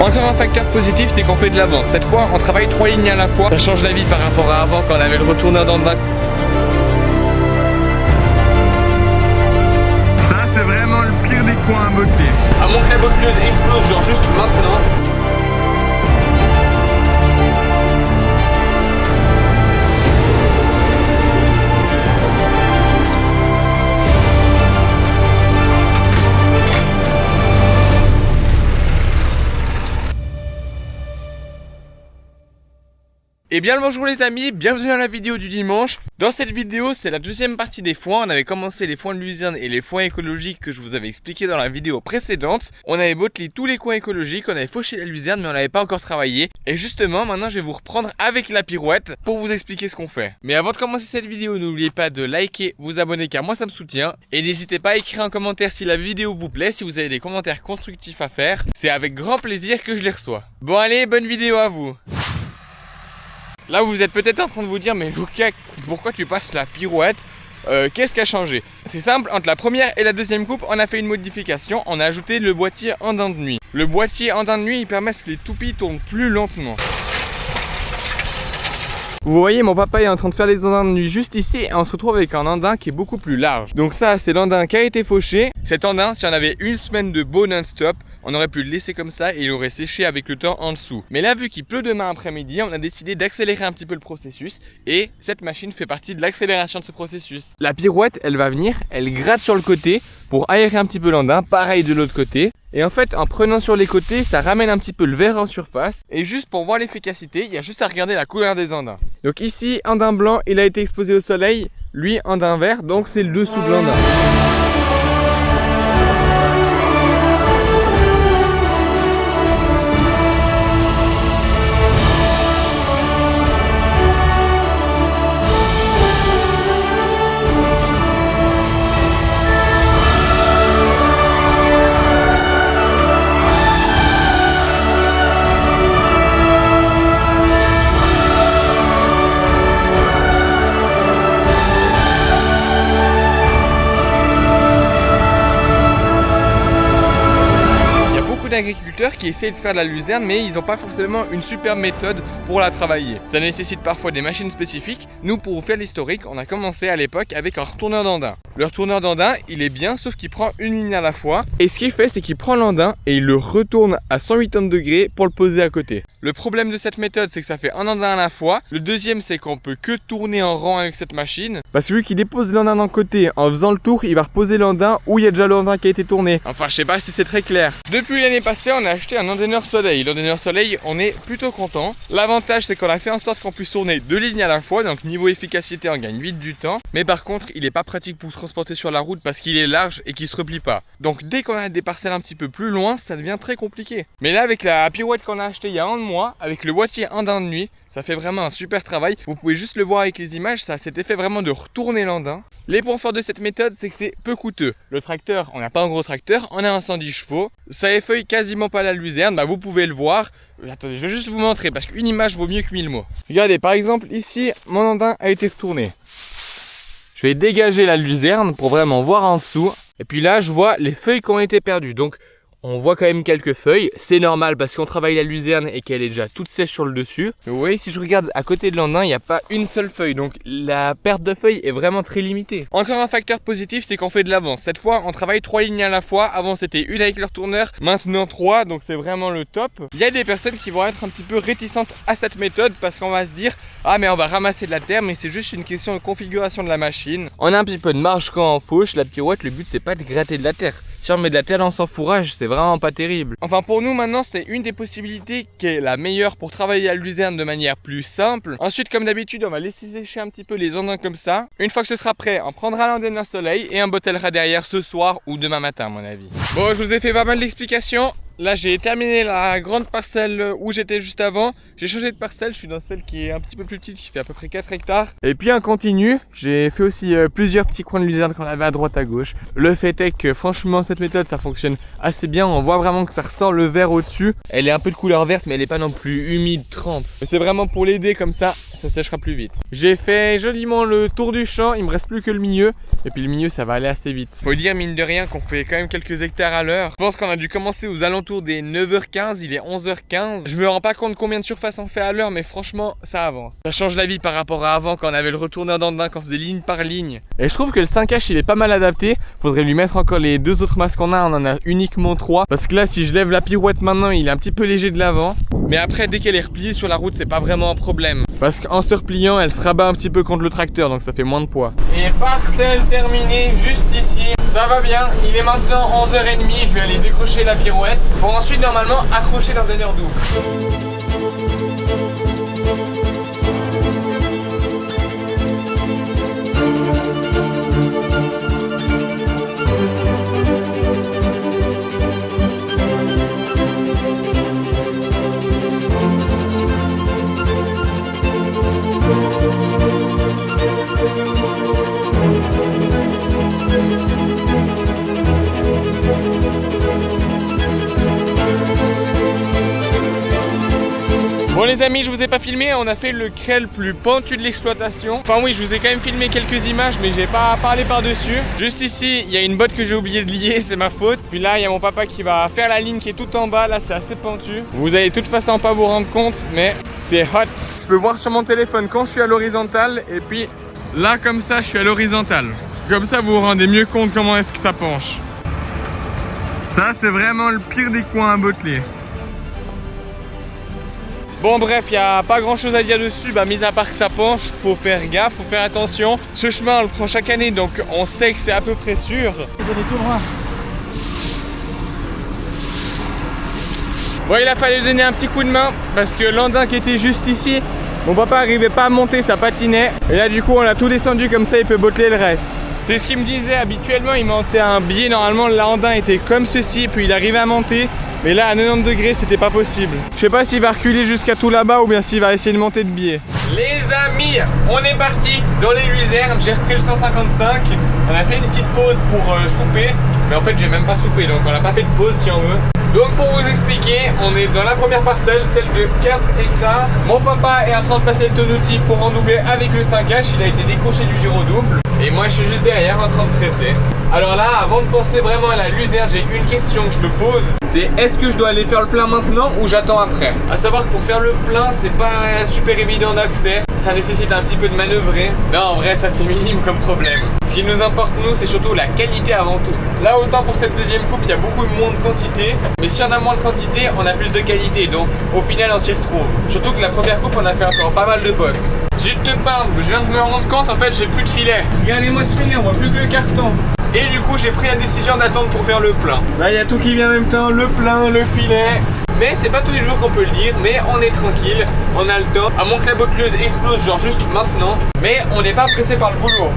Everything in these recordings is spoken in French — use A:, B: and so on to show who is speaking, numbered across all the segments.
A: Encore un facteur positif, c'est qu'on fait de l'avance. Cette fois, on travaille 3 lignes à la fois. Ça change la vie par rapport à avant quand on avait le retourneur dans le bac. Ça, c'est vraiment le pire des coins à botteler. À moins que la botteleuse explose, genre juste maintenant. Et bien le bonjour les amis, bienvenue dans la vidéo du dimanche. Dans cette vidéo, c'est la deuxième partie des foins. On avait commencé les foins de luzerne et les foins écologiques que je vous avais expliqué dans la vidéo précédente. On avait bottelé tous les coins écologiques, on avait fauché la luzerne mais on n'avait pas encore travaillé. Et justement, maintenant je vais vous reprendre avec la pirouette pour vous expliquer ce qu'on fait. Mais avant de commencer cette vidéo, n'oubliez pas de liker, vous abonner car moi ça me soutient. Et n'hésitez pas à écrire un commentaire si la vidéo vous plaît, si vous avez des commentaires constructifs à faire. C'est avec grand plaisir que je les reçois. Bon allez, bonne vidéo à vous. Là vous êtes peut-être en train de vous dire, mais Lucas, pourquoi tu passes la pirouette? Qu'est-ce qui a changé? C'est simple, entre la première et la deuxième coupe, on a fait une modification, on a ajouté le boîtier andin de nuit. Le boîtier andin de nuit, il permet que les toupies tournent plus lentement. Vous voyez, mon papa est en train de faire les andins de nuit juste ici et on se retrouve avec un andin qui est beaucoup plus large. Donc ça, c'est l'andin qui a été fauché. Cet andin, si on avait une semaine de beau non-stop, on aurait pu le laisser comme ça et il aurait séché avec le temps en dessous. Mais là, vu qu'il pleut demain après-midi, on a décidé d'accélérer un petit peu le processus et cette machine fait partie de l'accélération de ce processus. La pirouette, elle va venir, elle gratte sur le côté pour aérer un petit peu l'andin, pareil de l'autre côté. Et en fait, en prenant sur les côtés, ça ramène un petit peu le verre en surface. Et juste pour voir l'efficacité, il y a juste à regarder la couleur des andins. Donc ici, andin blanc, il a été exposé au soleil. Lui, andin vert, donc c'est le dessous de l'andin. D'agriculteurs qui essayent de faire de la luzerne mais ils n'ont pas forcément une super méthode pour la travailler. Ça nécessite parfois des machines spécifiques. Nous, pour vous faire l'historique, on a commencé à l'époque avec un retourneur d'andin. Le retourneur d'andin, il est bien sauf qu'il prend une ligne à la fois et ce qu'il fait c'est qu'il prend l'andin et il le retourne à 180 degrés pour le poser à côté. Le problème de cette méthode c'est que ça fait un andin à la fois. Le deuxième c'est qu'on peut que tourner en rang avec cette machine parce que vu qu'il dépose l'andin d'un côté en faisant le tour, il va reposer l'andin où il y a déjà l'andin qui a été tourné. Enfin je sais pas si c'est très clair. Depuis l'année passée, on a acheté un endaineur soleil. L'endaineur soleil, on est plutôt content. L'avantage, c'est qu'on a fait en sorte qu'on puisse tourner 2 lignes à la fois. Donc niveau efficacité, on gagne vite du temps. Mais par contre, il n'est pas pratique pour transporter sur la route parce qu'il est large et qu'il se replie pas. Donc dès qu'on a des parcelles un petit peu plus loin, ça devient très compliqué. Mais là, avec la pirouette qu'on a achetée il y a un mois, avec le boîtier andin de nuit, ça fait vraiment un super travail. Vous pouvez juste le voir avec les images, ça a cet effet vraiment de retourner l'andin. Les points forts de cette méthode, c'est que c'est peu coûteux. Le tracteur, on n'a pas un gros tracteur, on a un 110 chevaux. Ça effeuille quasiment pas la luzerne, vous pouvez le voir. Attendez, je vais juste vous montrer parce qu'une image vaut mieux que 1000 mots. Regardez, par exemple, ici, mon andin a été retourné. Je vais dégager la luzerne pour vraiment voir en dessous. Et puis là, je vois les feuilles qui ont été perdues. Donc, on voit quand même quelques feuilles, c'est normal parce qu'on travaille la luzerne et qu'elle est déjà toute sèche sur le dessus. Mais vous voyez, si je regarde à côté de l'andin, il n'y a pas une seule feuille, donc la perte de feuilles est vraiment très limitée. Encore un facteur positif, c'est qu'on fait de l'avance. Cette fois, on travaille 3 lignes à la fois. Avant, c'était une avec le retourneur, maintenant 3, donc c'est vraiment le top. Il y a des personnes qui vont être un petit peu réticentes à cette méthode parce qu'on va se dire « Ah, mais on va ramasser de la terre, mais c'est juste une question de configuration de la machine. » On a un petit peu de marge quand on fauche. La pirouette, le but, c'est pas de gratter de la terre. Si on met de la terre dans son fourrage, c'est vraiment pas terrible. Enfin pour nous maintenant, c'est une des possibilités qui est la meilleure pour travailler à luzerne de manière plus simple. Ensuite, comme d'habitude, on va laisser sécher un petit peu les andins comme ça. Une fois que ce sera prêt, on prendra l'endaineur soleil et on bottellera derrière ce soir ou demain matin à mon avis. Bon, je vous ai fait pas mal d'explications. Là, j'ai terminé la grande parcelle où j'étais juste avant. J'ai changé de parcelle, je suis dans celle qui est un petit peu plus petite, qui fait à peu près 4 hectares. Et puis en continu, j'ai fait aussi plusieurs petits coins de luzerne qu'on avait à droite à gauche. Le fait est que franchement, cette méthode, ça fonctionne assez bien. On voit vraiment que ça ressort le vert au-dessus. Elle est un peu de couleur verte, mais elle n'est pas non plus humide, trempe. Mais c'est vraiment pour l'aider comme ça, ça sèchera plus vite. J'ai fait joliment le tour du champ, il me reste plus que le milieu. Et puis le milieu, ça va aller assez vite. Faut dire mine de rien qu'on fait quand même quelques hectares à l'heure. Je pense qu'on a dû commencer aux alentours des 9h15, il est 11h15. Je me rends pas compte combien de surface on fait à l'heure, mais franchement, ça avance. Ça change la vie par rapport à avant quand on avait le retourneur d'andin, quand on faisait ligne par ligne. Et je trouve que le 5H, il est pas mal adapté. Faudrait lui mettre encore les deux autres masses qu'on a, on en a uniquement 3. Parce que là, si je lève la pirouette maintenant, il est un petit peu léger de l'avant. Mais après, dès qu'elle est repliée sur la route, c'est pas vraiment un problème. Parce qu'en se repliant, elle se rabat un petit peu contre le tracteur, donc ça fait moins de poids. Et parcelle terminée, juste ici. Ça va bien, il est maintenant 11h30, je vais aller décrocher la pirouette pour ensuite normalement accrocher l'ordonneur double. Bon les amis, je vous ai pas filmé, on a fait le crêle le plus pentu de l'exploitation. Enfin oui, je vous ai quand même filmé quelques images, mais j'ai pas parlé par-dessus. Juste ici, il y a une botte que j'ai oublié de lier, c'est ma faute. Puis là, il y a mon papa qui va faire la ligne qui est tout en bas, là c'est assez pentu. Vous allez de toute façon pas vous rendre compte, mais c'est hot. Je peux voir sur mon téléphone quand je suis à l'horizontale, et puis là comme ça, je suis à l'horizontale. Comme ça, vous vous rendez mieux compte comment est-ce que ça penche. Ça, c'est vraiment le pire des coins à botteler. Bon bref, il n'y a pas grand chose à dire dessus, mis à part que ça penche, faut faire gaffe, faut faire attention. Ce chemin on le prend chaque année, donc on sait que c'est à peu près sûr. Bon, il a fallu donner un petit coup de main, parce que l'andin qui était juste ici, mon papa n'arrivait pas à monter, ça patinait. Et là du coup on a tout descendu, comme ça il peut botteler le reste. C'est ce qu'il me disait, habituellement il montait un biais, normalement l'andin était comme ceci, puis il arrivait à monter. Mais là à 90 degrés c'était pas possible. Je sais pas s'il va reculer jusqu'à tout là-bas ou bien s'il va essayer de monter de biais. Les amis, on est parti dans les luzernes, j'ai repris le 155. On a fait une petite pause pour souper. Mais en fait j'ai même pas soupé, donc on n'a pas fait de pause si on veut. Donc pour vous expliquer, on est dans la première parcelle, celle de 4 hectares. Mon papa est en train de passer le tonoutil pour en doubler avec le 5H, il a été décroché du gyro double. Et moi je suis juste derrière en train de tresser. Alors là, avant de penser vraiment à la luzerne, j'ai une question que je me pose. C'est est-ce que je dois aller faire le plein maintenant ou j'attends après? À savoir que pour faire le plein, c'est pas super évident d'accès. Ça nécessite un petit peu de manœuvrer. Non, en vrai, ça c'est minime comme problème. Ce qui nous importe nous, c'est surtout la qualité avant tout. Là, autant pour cette deuxième coupe, il y a beaucoup moins de quantité. Mais si on a moins de quantité, on a plus de qualité. Donc au final, on s'y retrouve. Surtout que la première coupe, on a fait encore pas mal de bottes. Zut de parle, je viens de me rendre compte, en fait, j'ai plus de filet. Regardez-moi ce filet, on voit plus que le carton. Et du coup j'ai pris la décision d'attendre pour faire le plein. Là il y a tout qui vient en même temps, le plein, le filet. Mais c'est pas tous les jours qu'on peut le dire, mais on est tranquille, on a le temps. À moins que la botteleuse explose genre juste maintenant. Mais on n'est pas pressé par le boulot.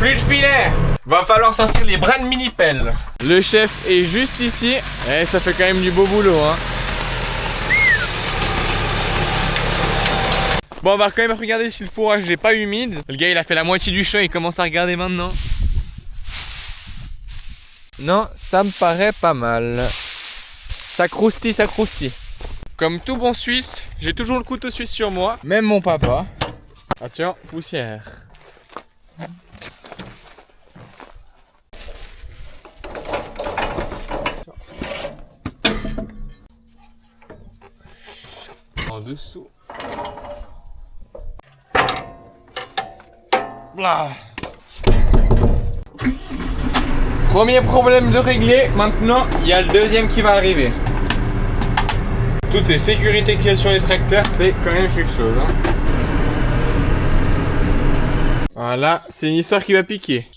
A: Plus de filet. Va falloir sortir les bras de mini-pelle. Le chef est juste ici. Et ça fait quand même du beau boulot hein. Bon, on va quand même regarder si le fourrage n'est pas humide. Le gars il a fait la moitié du champ, il commence à regarder maintenant. Non, ça me paraît pas mal. Ça croustille, ça croustille. Comme tout bon Suisse, j'ai toujours le couteau suisse sur moi. Même mon papa. Attention, poussière. En dessous. Blah. Premier problème de régler, maintenant il y a le deuxième qui va arriver. Toutes ces sécurités qu'il y a sur les tracteurs, c'est quand même quelque chose hein. Voilà, c'est une histoire qui va piquer.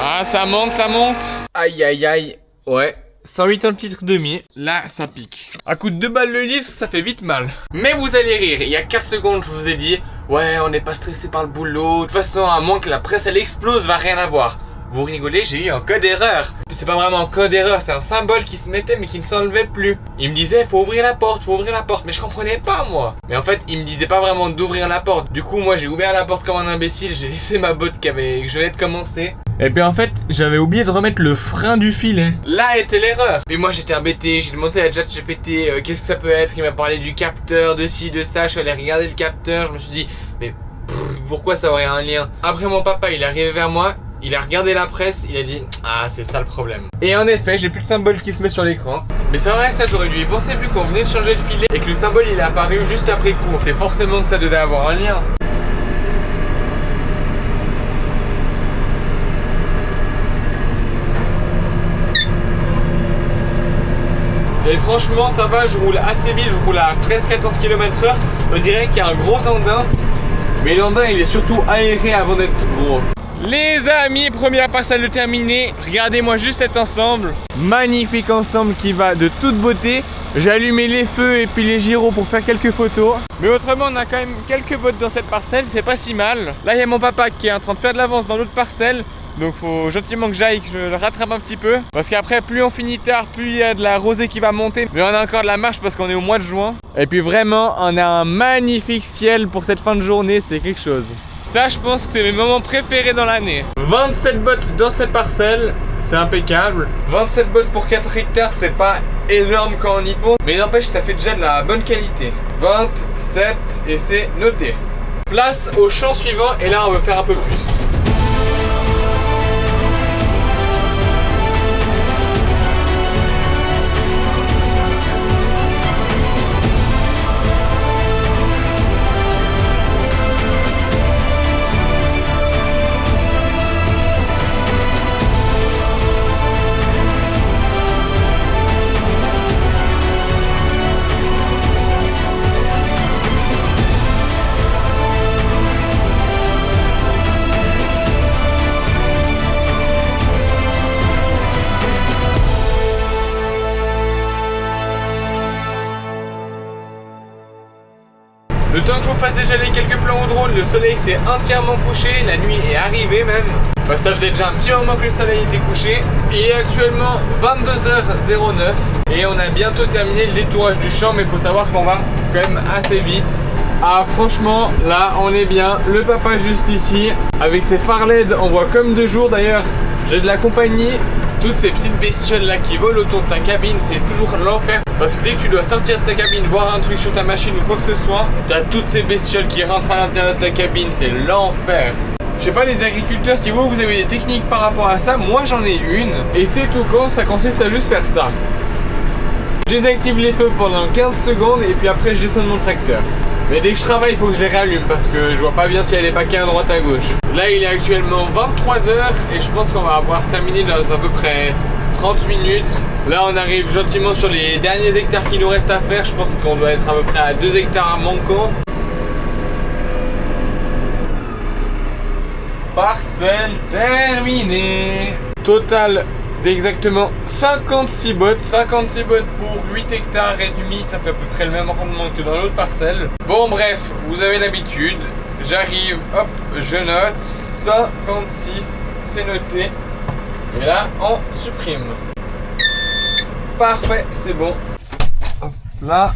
A: Ah ça monte, ça monte. Aïe aïe aïe, ouais. 180 litres demi, là ça pique. À coup de 2 balles le litre, ça fait vite mal. Mais vous allez rire, il y a 4 secondes je vous ai dit ouais on n'est pas stressé par le boulot. De toute façon à moins que la presse elle explose, va rien avoir. Vous rigolez, j'ai eu un code erreur. C'est pas vraiment un code erreur, c'est un symbole qui se mettait mais qui ne s'enlevait plus. Il me disait faut ouvrir la porte, mais je comprenais pas moi. Mais en fait il me disait pas vraiment d'ouvrir la porte. Du coup moi j'ai ouvert la porte comme un imbécile, j'ai laissé ma botte que je venais de commencer. Et puis en fait, j'avais oublié de remettre le frein du filet. Là était l'erreur. Puis moi j'étais embêté, j'ai demandé à ChatGPT qu'est-ce que ça peut être. Il m'a parlé du capteur, de ci, de ça. Je suis allé regarder le capteur, je me suis dit, mais pourquoi ça aurait un lien? Après mon papa, il est arrivé vers moi. Il a regardé la presse, il a dit ah c'est ça le problème. Et en effet j'ai plus de symbole qui se met sur l'écran. Mais c'est vrai que ça j'aurais dû y penser vu qu'on venait de changer le filet et que le symbole il est apparu juste après coup. C'est forcément que ça devait avoir un lien. Et franchement ça va, je roule assez vite, je roule à 13-14 km/h. On dirait qu'il y a un gros andin. Mais l'andin il est surtout aéré avant d'être gros. Les amis, première parcelle terminée. Regardez-moi juste cet ensemble. Magnifique ensemble qui va de toute beauté. J'ai allumé les feux et puis les gyros pour faire quelques photos. Mais autrement, on a quand même quelques bottes dans cette parcelle. C'est pas si mal. Là, il y a mon papa qui est en train de faire de l'avance dans l'autre parcelle. Donc faut gentiment que j'aille, que je le rattrape un petit peu. Parce qu'après, plus on finit tard, plus il y a de la rosée qui va monter. Mais on a encore de la marche parce qu'on est au mois de juin. Et puis vraiment, on a un magnifique ciel pour cette fin de journée. C'est quelque chose. Ça, je pense que c'est mes moments préférés dans l'année. 27 bottes dans cette parcelle, c'est impeccable. 27 bottes pour 4 hectares, c'est pas énorme quand on y pense. Mais n'empêche, ça fait déjà de la bonne qualité. 27 et c'est noté. Place au champ suivant et là, on veut faire un peu plus. Le temps que je vous fasse déjà les quelques plans au drone, le soleil s'est entièrement couché, la nuit est arrivée même. Bah, ça faisait déjà un petit moment que le soleil était couché. Il est actuellement 22h09 et on a bientôt terminé le détourage du champ, mais il faut savoir qu'on va quand même assez vite. Ah franchement, là on est bien, le papa juste ici, avec ses phares LED, on voit comme de jour d'ailleurs. J'ai de la compagnie. Toutes ces petites bestioles là qui volent autour de ta cabine, c'est toujours l'enfer. Parce que dès que tu dois sortir de ta cabine, voir un truc sur ta machine ou quoi que ce soit, t'as toutes ces bestioles qui rentrent à l'intérieur de ta cabine, c'est l'enfer. Je sais pas les agriculteurs, si vous avez des techniques par rapport à ça, moi j'en ai une. Et c'est tout con, ça consiste à juste faire ça. Je désactive les feux pendant 15 secondes et puis après je descends de mon tracteur. Mais dès que je travaille, il faut que je les rallume parce que je vois pas bien s'il y a les paquets à droite à gauche. Là, il est actuellement 23h et je pense qu'on va avoir terminé dans à peu près 30 minutes. Là, on arrive gentiment sur les derniers hectares qui nous restent à faire. Je pense qu'on doit être à peu près à 2 hectares manquants. Parcelle terminée. Total d'exactement 56 bottes. 56 bottes pour 8 hectares et demi, ça fait à peu près le même rendement que dans l'autre parcelle. Bon bref, vous avez l'habitude. J'arrive, hop, je note. 56, c'est noté. Et là, on supprime. Parfait, c'est bon. Hop là.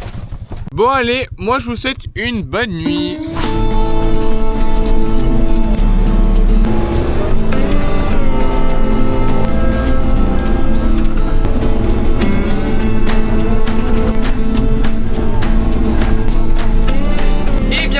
A: Bon allez, moi je vous souhaite une bonne nuit.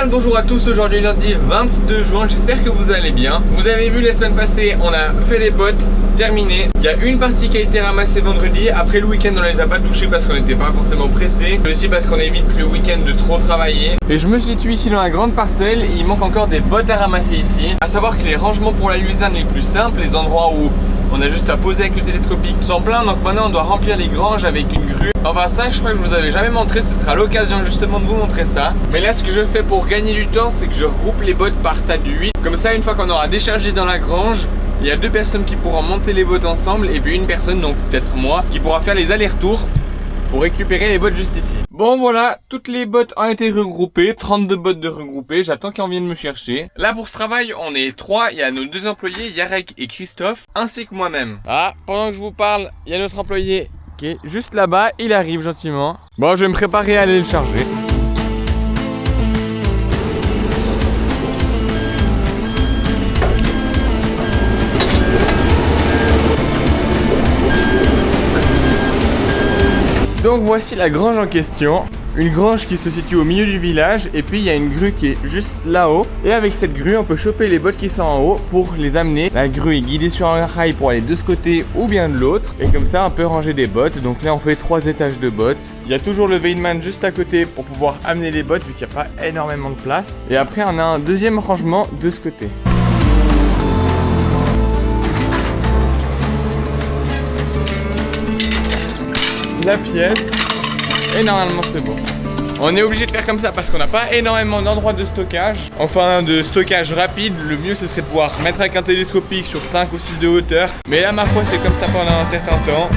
A: Bonjour à tous, aujourd'hui lundi 22 juin, j'espère que vous allez bien. Vous avez vu la semaine passée, on a fait les bottes, terminé. Il y a une partie qui a été ramassée vendredi, après le week-end on les a pas touchés parce qu'on n'était pas forcément pressé. Mais aussi parce qu'on évite le week-end de trop travailler. Et je me situe ici dans la grande parcelle, et il manque encore des bottes à ramasser ici. À savoir que les rangements pour la luzerne les plus simples, les endroits où on a juste à poser avec le télescopique, sont pleins, donc maintenant on doit remplir les granges avec une grue. Enfin ça je crois que je vous avais jamais montré, ce sera l'occasion justement de vous montrer ça. Mais là ce que je fais pour gagner du temps, c'est que je regroupe les bottes par tas de 8. Comme ça une fois qu'on aura déchargé dans la grange, il y a 2 personnes qui pourront monter les bottes ensemble et puis une personne, donc peut-être moi, qui pourra faire les allers-retours pour récupérer les bottes juste ici. Bon voilà, toutes les bottes ont été regroupées, 32 bottes de regroupées, j'attends qu'ils viennent me chercher. Là pour ce travail, on est 3, il y a nos 2 employés, Yarek et Christophe, ainsi que moi-même. Ah, pendant que je vous parle, il y a notre employé qui est juste là-bas, il arrive gentiment. Bon, je vais me préparer à aller le charger. Donc voici la grange en question. Une grange qui se situe au milieu du village et puis il y a une grue qui est juste là-haut. Et avec cette grue, on peut choper les bottes qui sont en haut pour les amener. La grue est guidée sur un rail pour aller de ce côté ou bien de l'autre. Et comme ça, on peut ranger des bottes. Donc là, on fait 3 étages de bottes. Il y a toujours le Weidman juste à côté pour pouvoir amener les bottes vu qu'il n'y a pas énormément de place. Et après, on a un deuxième rangement de ce côté. La pièce. Et normalement c'est bon. On est obligé de faire comme ça parce qu'on n'a pas énormément d'endroits de stockage. Enfin de stockage rapide, le mieux ce serait de pouvoir mettre avec un télescopique sur 5 ou 6 de hauteur. Mais là ma foi c'est comme ça pendant un certain temps.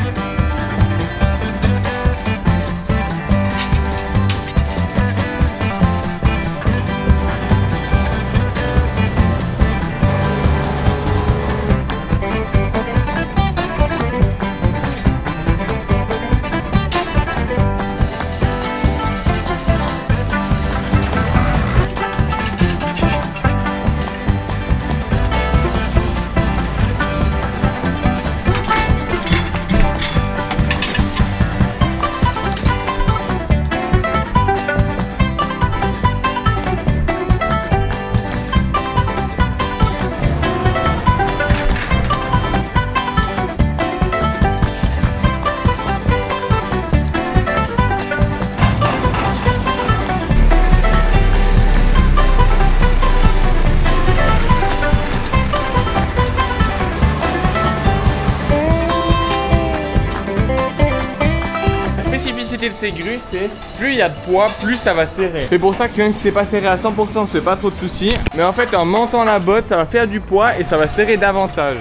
A: De ces grues, c'est plus il y a de poids, plus ça va serrer. C'est pour ça que même si c'est pas serré à 100%, c'est pas trop de soucis. Mais en fait, en montant la botte, ça va faire du poids et ça va serrer davantage.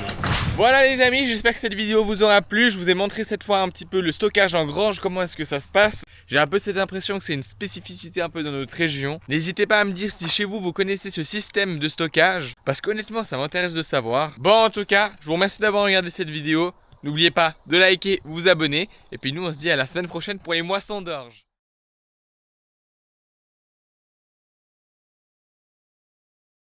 A: Voilà les amis, j'espère que cette vidéo vous aura plu. Je vous ai montré cette fois un petit peu le stockage en grange, comment est-ce que ça se passe. J'ai un peu cette impression que c'est une spécificité un peu dans notre région. N'hésitez pas à me dire si chez vous, vous connaissez ce système de stockage, parce qu'honnêtement, ça m'intéresse de savoir. Bon, en tout cas, je vous remercie d'avoir regardé cette vidéo. N'oubliez pas de liker, vous abonner. Et puis nous, on se dit à la semaine prochaine pour les moissons d'orge.